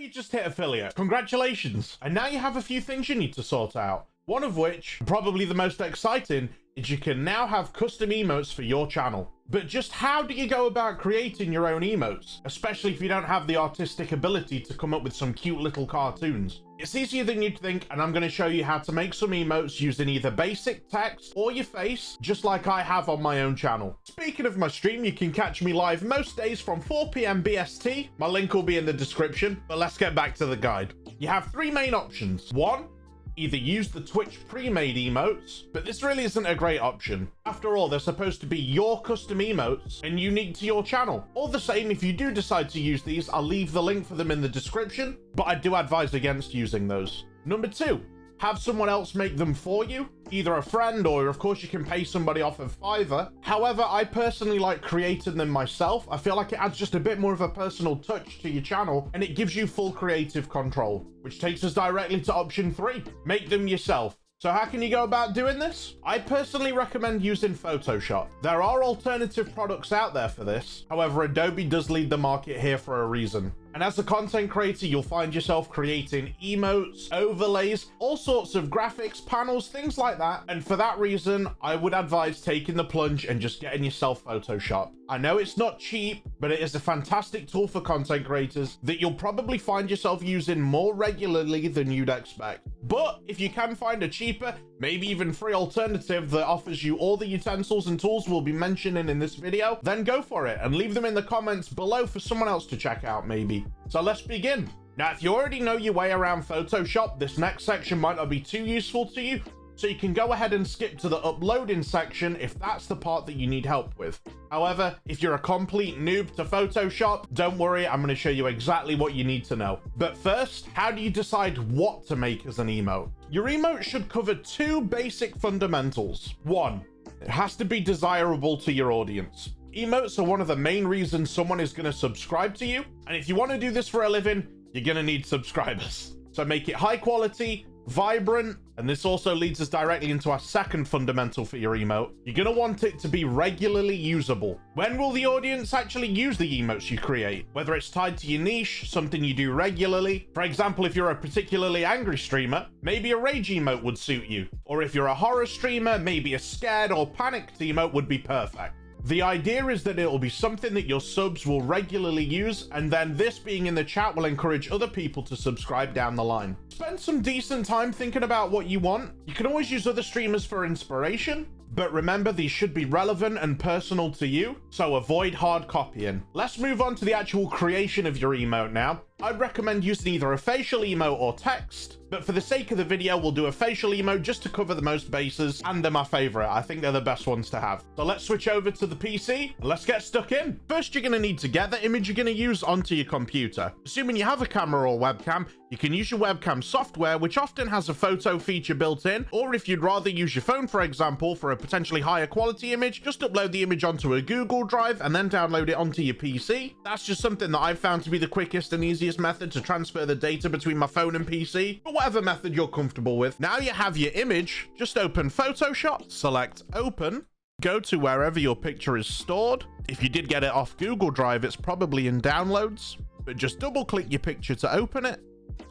you just hit affiliate. Congratulations. And now you have a few things you need to sort out. One of which, probably the most exciting, is you can now have custom emotes for your channel. But just how do you go about creating your own emotes? Especially if you don't have the artistic ability to come up with some cute little cartoons. It's easier than you'd think, and I'm going to show you how to make some emotes using either basic text or your face, just like I have on my own channel. Speaking of my stream, you can catch me live most days from 4 PM BST. My link will be in the description, but let's get back to the guide. You have three main options. One, either use the Twitch pre-made emotes, but this really isn't a great option. After all, they're supposed to be your custom emotes and unique to your channel. All the same, if you do decide to use these, I'll leave the link for them in the description, but I do advise against using those. Number two, have someone else make them for you, either a friend or of course you can pay somebody off of Fiverr. However, I personally like creating them myself. I feel like it adds just a bit more of a personal touch to your channel and it gives you full creative control, which takes us directly to option three, make them yourself. So how can you go about doing this? I personally recommend using Photoshop. There are alternative products out there for this. However, Adobe does lead the market here for a reason. And as a content creator, you'll find yourself creating emotes, overlays, all sorts of graphics, panels, things like that. And for that reason, I would advise taking the plunge and just getting yourself Photoshop. I know it's not cheap, but it is a fantastic tool for content creators that you'll probably find yourself using more regularly than you'd expect. But if you can find a cheaper, maybe even free alternative that offers you all the utensils and tools we'll be mentioning in this video, then go for it and leave them in the comments below for someone else to check out maybe. So let's begin. Now, if you already know your way around Photoshop, this next section might not be too useful to you, so you can go ahead and skip to the uploading section if that's the part that you need help with. However, if you're a complete noob to Photoshop, don't worry, I'm going to show you exactly what you need to know. But first, how do you decide what to make as an emote? Your emote should cover two basic fundamentals. One, it has to be desirable to your audience. Emotes are one of the main reasons someone is going to subscribe to you, and if you want to do this for a living, you're going to need subscribers. So make it high quality, vibrant, and this also leads us directly into our second fundamental for your emote. You're going to want it to be regularly usable. When will the audience actually use the emotes you create? Whether it's tied to your niche, something you do regularly. For example, if you're a particularly angry streamer, maybe a rage emote would suit you. Or if you're a horror streamer, maybe a scared or panicked emote would be perfect. The idea is that it will be something that your subs will regularly use, and then this being in the chat will encourage other people to subscribe down the line. Spend some decent time thinking about what you want. You can always use other streamers for inspiration, but remember these should be relevant and personal to you, so avoid hard copying. Let's move on to the actual creation of your emote now. I'd recommend using either a facial emote or text, but for the sake of the video, we'll do a facial emote just to cover the most bases, and they're my favorite. I think they're the best ones to have. So let's switch over to the PC, and let's get stuck in. First, you're gonna need to get the image you're gonna use onto your computer. Assuming you have a camera or webcam, you can use your webcam software, which often has a photo feature built in, or if you'd rather use your phone, for example, for a potentially higher quality image, just upload the image onto a Google Drive and then download it onto your PC. That's just something that I've found to be the quickest and easiest method to transfer the data between my phone and PC, but whatever method you're comfortable with. Now you have your image, just open Photoshop, select open, go to wherever your picture is stored. If you did get it off Google Drive, it's probably in downloads, but just double click your picture to open it.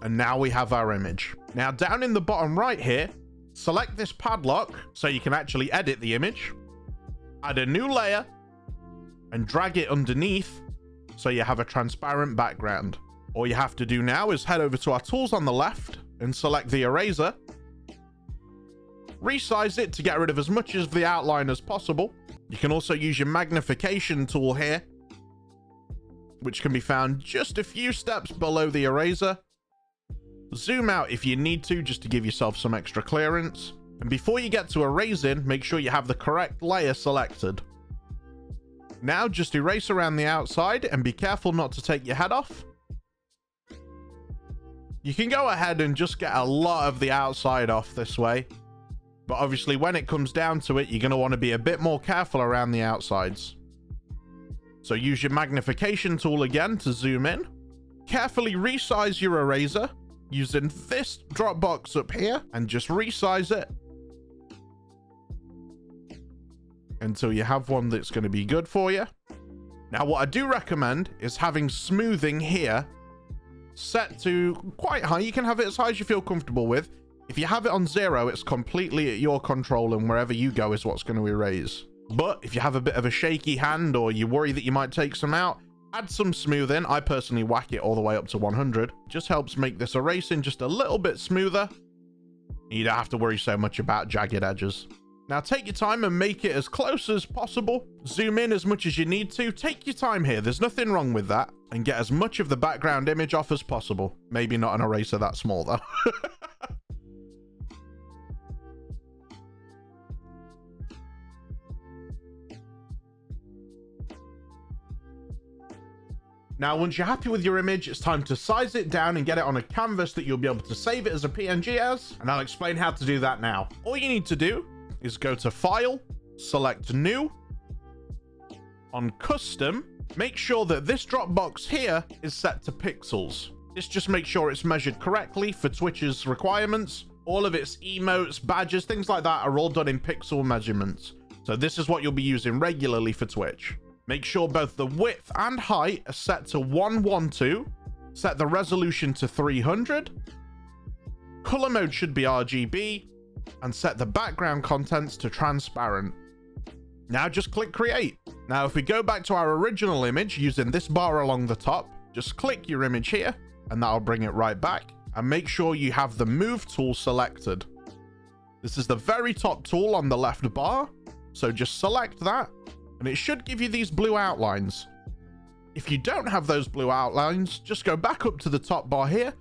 And now we have our image. Now down in the bottom right here, select this padlock so you can actually edit the image, add a new layer and drag it underneath so you have a transparent background. All you have to do now is head over to our tools on the left and select the eraser. Resize it to get rid of as much of the outline as possible. You can also use your magnification tool here, which can be found just a few steps below the eraser. Zoom out if you need to, just to give yourself some extra clearance. And before you get to erasing, make sure you have the correct layer selected. Now just erase around the outside and be careful not to take your head off. You can go ahead and just get a lot of the outside off this way, but obviously when it comes down to it, you're going to want to be a bit more careful around the outsides. So use your magnification tool again to zoom in. Carefully resize your eraser using this drop box up here and just resize it until you have one that's going to be good for you. Now what I do recommend is having smoothing here set to quite high. You can have it as high as you feel comfortable with. If you have it on 0, it's completely at your control, and wherever you go is what's going to erase. But if you have a bit of a shaky hand or you worry that you might take some out, add some smoothing. I personally whack it all the way up to 100. Just helps make this erasing just a little bit smoother. You don't have to worry so much about jagged edges. Now take your time and make it as close as possible. Zoom in as much as you need to. Take your time here. There's nothing wrong with that. And get as much of the background image off as possible. Maybe not an eraser that small though. Now, once you're happy with your image, it's time to size it down and get it on a canvas that you'll be able to save it as a PNG as, and I'll explain how to do that now. All you need to do is go to File, select New. On Custom, make sure that this drop box here is set to pixels. This just makes sure it's measured correctly for Twitch's requirements. All of its emotes, badges, things like that are all done in pixel measurements. So this is what you'll be using regularly for Twitch. Make sure both the width and height are set to 112. Set the resolution to 300. Color mode should be RGB. And set the background contents to transparent. Now just click create. Now if we go back to our original image using this bar along the top, just click your image here and that'll bring it right back. And make sure you have the move tool selected. This is the very top tool on the left bar. So just select that. And it should give you these blue outlines. If you don't have those blue outlines, just go back up to the top bar here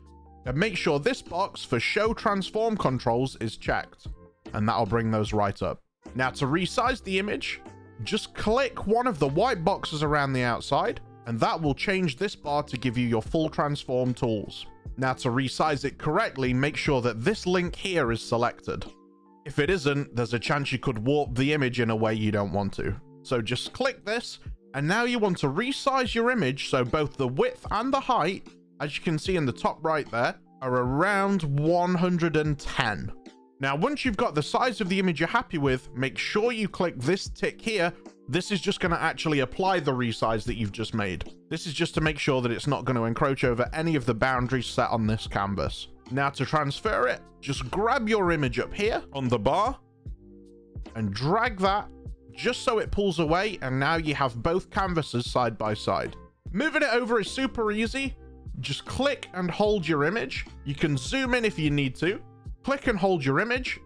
and make sure this box for show transform controls is checked. And that'll bring those right up. Now to resize the image, just click one of the white boxes around the outside and that will change this bar to give you your full transform tools. Now to resize it correctly, make sure that this link here is selected. If it isn't, there's a chance you could warp the image in a way you don't want to. So just click this, and now you want to resize your image so both the width and the height, as you can see in the top right there, are around 110. Now, once you've got the size of the image you're happy with, make sure you click this tick here. This is just going to actually apply the resize that you've just made. This is just to make sure that it's not going to encroach over any of the boundaries set on this canvas. Now to transfer it, just grab your image up here on the bar and drag that just so it pulls away, and now you have both canvases side by side. Moving it over is super easy. Just click and hold your image. You can zoom in if you need to. Click and hold your image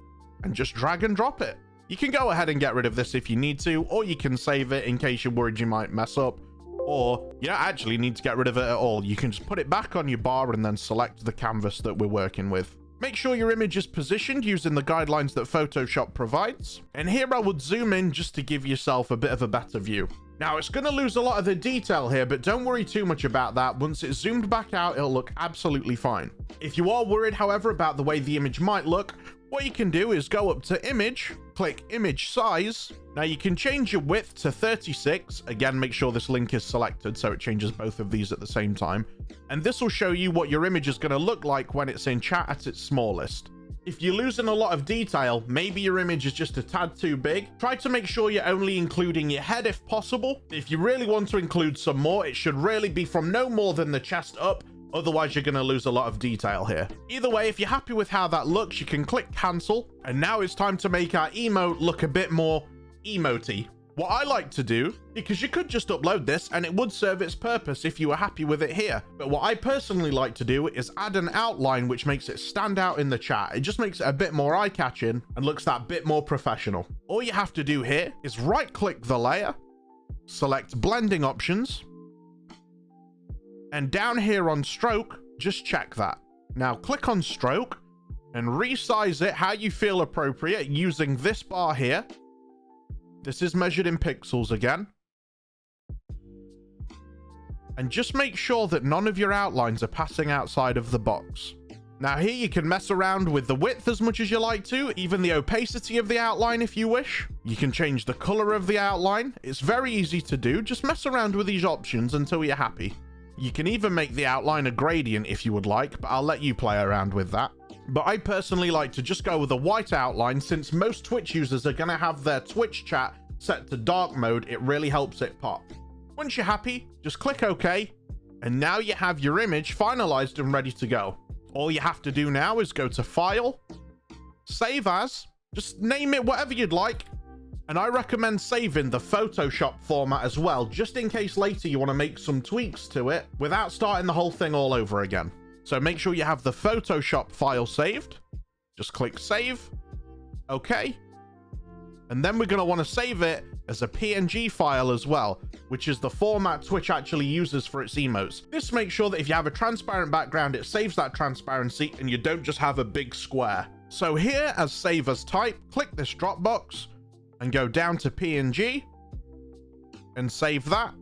and just drag and drop it. You can go ahead and get rid of this if you need to, or you can save it in case you're worried you might mess up, or you don't actually need to get rid of it at all. You can just put it back on your bar and then select the canvas that we're working with. Make sure your image is positioned using the guidelines that Photoshop provides. And here I would zoom in just to give yourself a bit of a better view. Now it's going to lose a lot of the detail here, but don't worry too much about that. Once it's zoomed back out, it'll look absolutely fine. If you are worried, however, about the way the image might look, what you can do is go up to image, click image size. Now you can change your width to 36. Again, make sure this link is selected so it changes both of these at the same time. And this will show you what your image is going to look like when it's in chat at its smallest. If you're losing a lot of detail, maybe your image is just a tad too big, try to make sure you're only including your head if possible. If you really want to include some more, it should really be from no more than the chest up. Otherwise, you're going to lose a lot of detail here. Either way, if you're happy with how that looks, you can click cancel. And now it's time to make our emote look a bit more emoty. What I like to do, because you could just upload this and it would serve its purpose if you were happy with it here. But what I personally like to do is add an outline which makes it stand out in the chat. It just makes it a bit more eye-catching and looks that bit more professional. All you have to do here is right-click the layer, select blending options, and down here on stroke, just check that. Now click on stroke and resize it how you feel appropriate using this bar here. This is measured in pixels again. And just make sure that none of your outlines are passing outside of the box. Now here you can mess around with the width as much as you like to, even the opacity of the outline if you wish. You can change the color of the outline. It's very easy to do. Just mess around with these options until you're happy. You can even make the outline a gradient if you would like, but I'll let you play around with that. But I personally like to just go with a white outline, since most Twitch users are going to have their Twitch chat set to dark mode. It really helps it pop. Once you're happy, just click OK, And now you have your image finalized and ready to go. All you have to do now is go to File, Save As, just name it whatever you'd like. And I recommend saving the Photoshop format as well, just in case later you want to make some tweaks to it without starting the whole thing all over again. So make sure you have the Photoshop file saved. Just click Save. Okay. And then we're going to want to save it as a PNG file as well, which is the format Twitch actually uses for its emotes. This makes sure that if you have a transparent background, it saves that transparency and you don't just have a big square. So here, as Save As Type, click this drop box and go down to PNG and save that.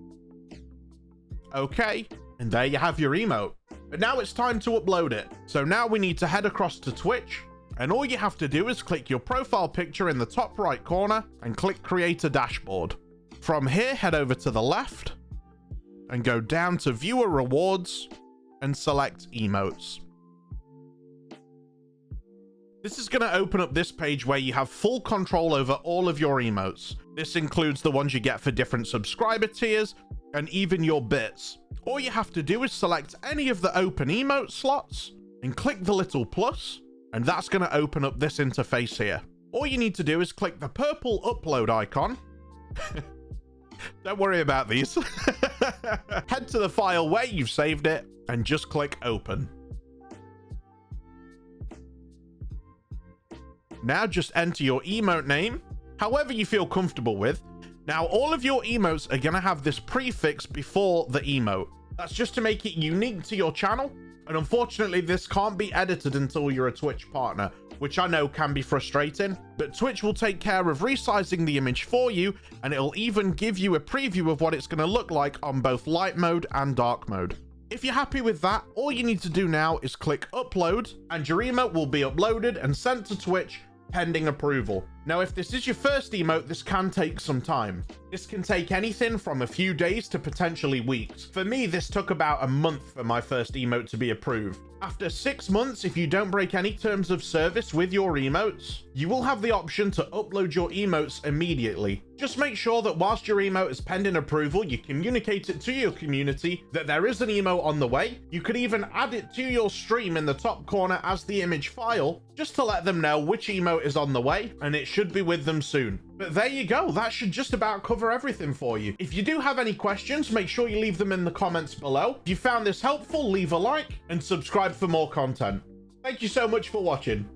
Okay, and there you have your emote. But now it's time to upload it. So now we need to head across to Twitch, and all you have to do is click your profile picture in the top right corner and click Create a Dashboard. From here, head over to the left and go down to Viewer Rewards and select Emotes. This is going to open up this page where you have full control over all of your emotes. This includes the ones you get for different subscriber tiers and even your bits. All you have to do is select any of the open emote slots and click the little plus, and that's going to open up this interface here. All you need to do is click the purple upload icon. Don't worry about these. Head to the file where you've saved it and just click open. Now just enter your emote name, however you feel comfortable with. Now all of your emotes are going to have this prefix before the emote. That's just to make it unique to your channel. And unfortunately, this can't be edited until you're a Twitch partner, which I know can be frustrating, but Twitch will take care of resizing the image for you, and it'll even give you a preview of what it's going to look like on both light mode and dark mode. If you're happy with that, all you need to do now is click upload, and your emote will be uploaded and sent to Twitch pending approval. Now, if this is your first emote, this can take some time. This can take anything from a few days to potentially weeks. For me, this took about a month for my first emote to be approved. After 6 months, if you don't break any terms of service with your emotes, you will have the option to upload your emotes immediately. Just make sure that whilst your emote is pending approval, you communicate it to your community that there is an emote on the way. You could even add it to your stream in the top corner as the image file, just to let them know which emote is on the way, and it should be with them soon. But there you go, that should just about cover everything for you. If you do have any questions, make sure you leave them in the comments below. If you found this helpful, leave a like and subscribe for more content. Thank you so much for watching.